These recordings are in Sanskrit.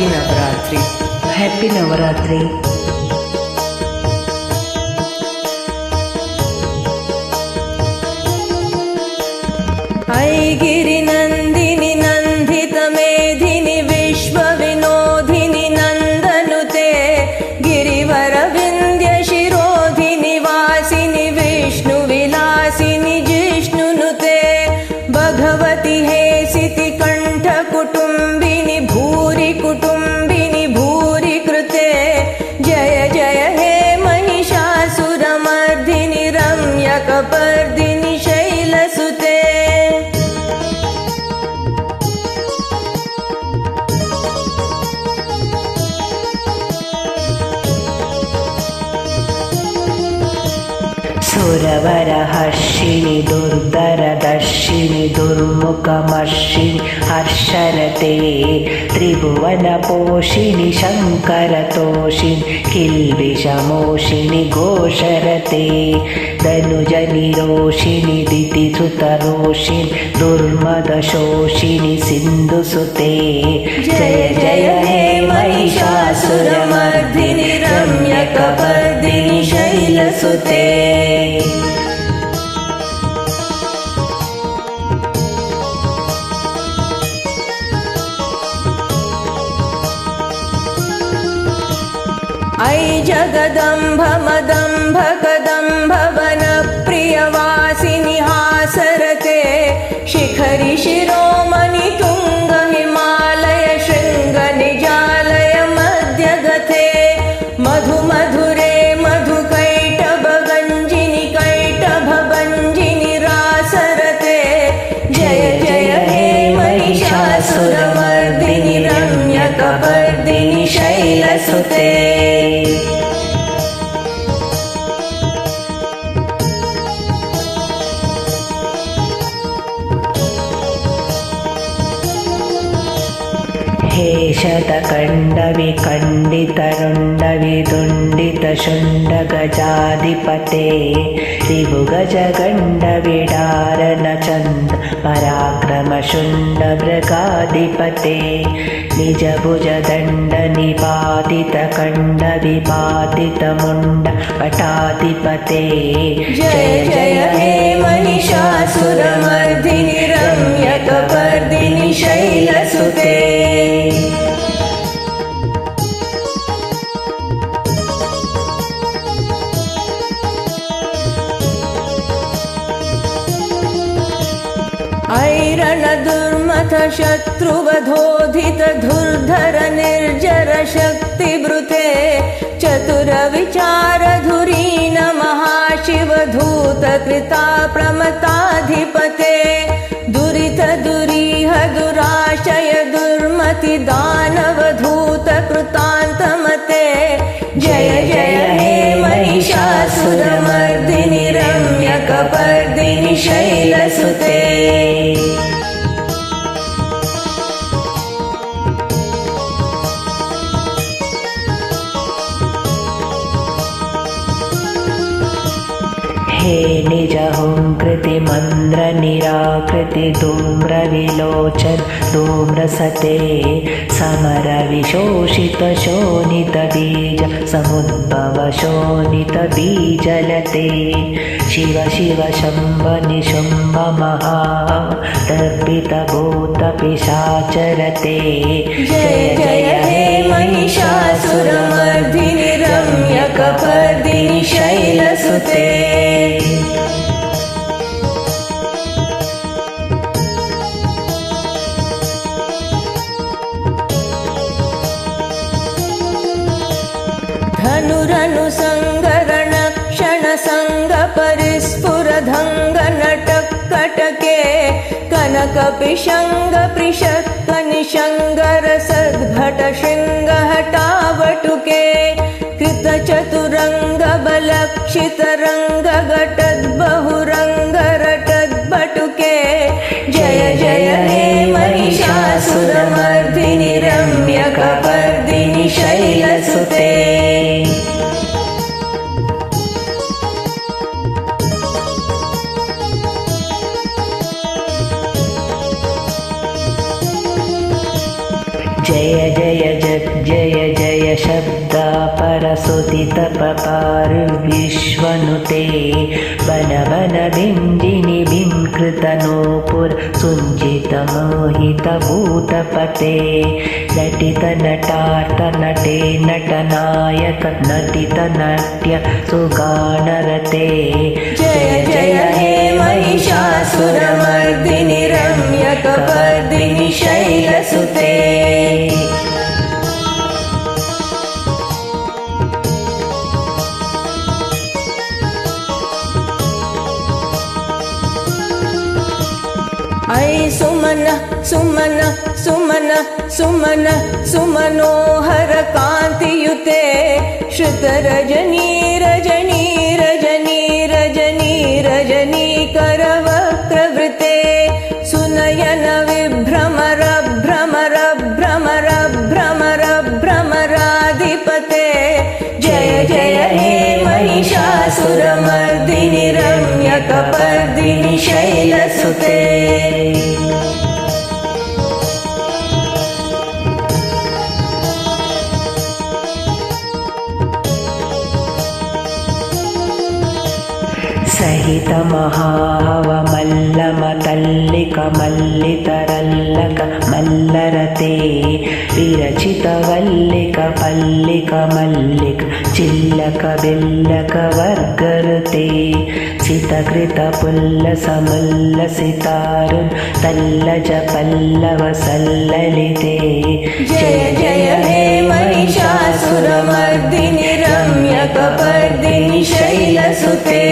ಹ್ಯಾಪಿ ನವರಾತ್ರಿ. ಹ್ಯಾಪಿ ನವರಾತ್ರಿ. ऐगिरि नन्दिनि नन्दित मेधिनि विश्व विनोदिनि नन्दनुते गिरिवर विन्द्य शिरोधिनि वासिनि विष्णु विलासिनि जिष्णुनुते भगवति हेसिति कण्ठ कुटुम्बिनि भूरि कुटुम्बिनि भूरि कृते जय जय हे महिषासुरमर्दिनि रम्यकपर्दिनि शैलसुते. सुरवरहर्षिणि दुर्धरदर्शिनि दुर्मुखमर्षिणि हर्षरते त्रिभुवनपोषिणि शङ्करतोषिणि किल्बिषमोषिणि घोषरते धनुजनिरोषिणि दितिसुतरोषिणि दुर्मदशोषिणि सिन्धुसुते जय जय हे महिषासुरमर्दिनि रम्यकपर्दिनि शैलसुते. ऐ जगदम्ब मदम्ब कदम्ब वनप्रियवासिनि हासरते शिखरि शिरोमणि तुङ्ग हिमालय शृङ्ग निजालय मध्यगते मधु मधुरे मधुकैटभगञ्जिनि कैटभभञ्जिनि रासरते जय जय हे महिषासुरमर्दिनि रम्यकपर्दिनि शैलसुते. हे शतकण्डविखण्डितरुण्डविदुण्डितशुण्डगजाधिपते त्रिभुगजगण्डविडारणचन्द्र पराक्रमशुण्डमृगाधिपते निजभुजदण्डनिपातितकण्डविपातितमुण्ड पटाधिपते जय जय हे महिषासुरमर्दिनि रम्यकपर्दिनि शैलसुते. ऐरणदुर्मथ शत्रुवधोधित धुर्धर निर्जर शक्तिभृते चतुरविचारधुरीन महाशिवधूत कृता प्रमताधिपते दुरित दुरीह दुराशय दुर्मति दानवधूत कृतान्तमते जय जय हे महिषासुरमर्दिनि रम्यकपर्दिनि शैलसुते. हे निजहुङ्कृति मन्द्र निराकृति धूम्रविलोचन धूम्रसते समर विशोषित शोणित बीज समुद्भव शोणित बीजलते शिव शिव शम्भ निशुम्भ महा तर्पित भूत पिशाचरते जय जय हे महिषासुरमर्दिनि रम्यकपर्दिनि शैलसुते. धनुरनुसङ्गरण क्षण संग परिस्फुरधङ्ग नटकटके कनक पिशङ्ग पृषत्क निशङ्गर सद्घट शृङ्ग हटावटुके कृत चतुरङ्ग बलक्षित रङ्ग घटद् बहुरङ्ग रटद् बटुके जय जय हे महिषासुरमर्दिनि रम्यकपर्दिनि शैलसुते. जय जय जय जय शब्दापरसुतितपकार विश्वनुते बन बन बिञ्जिनि बिंकृतनूपुर सुञ्जितमोहितभूतपते नटित नटार्थ नटे नटनायक नटित नट्य सुगानरते जय जय हे महिषासुरमर्दिनि रम्यकपर्दिनि शैलसुते ऐ सुमन सुमन सुमन सुमन सुमनोहर कान्तियुते श्रुतरजनी रजनी रजनी रजनी रजनी करवक्रवृते सुनयन विभ्रमर भ्रमर भ्रमर भ्रमर भ्रमराधिपते जय जय हे महिषासुरमर्दिनि रम्यकपर्दिनि शैलसुते सहित महाहवमल्लमतल्लिक मल्लितरल्लक मल्लरते विरचित वल्लिक पल्लिक मल्लिक चिल्लक बिल्लक वर्गरते सितकृत पुल्लसमुल्लसितारुन् तल्लज पल्लव सल्ललिते जय जय हे महिषासुरमर्दिनि रम्यकपर्दिनि शैलसुते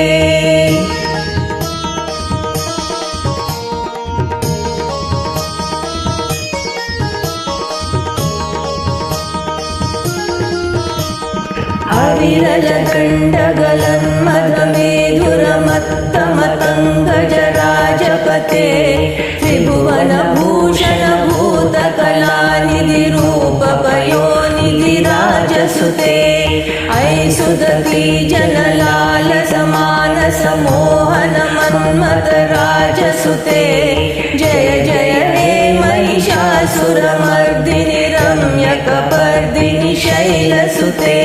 अविरलकण्डगलन्मदमेधुरमत्तमतङ्गजराजपते त्रिभुवनभूषणभूतकलानिधिरूपपयोनिधिराजसुते ऐ सुदती जनलालसमानसमोहनमन्मथराजसुते जय जय हे महिषासुरमर्दिनि रम्यकपर्दिनि शैलसुते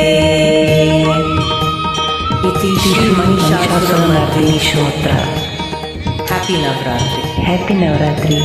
इति श्री महिषासुरमर्दिनी स्तोत्र। Happy Navratri. Happy Navratri.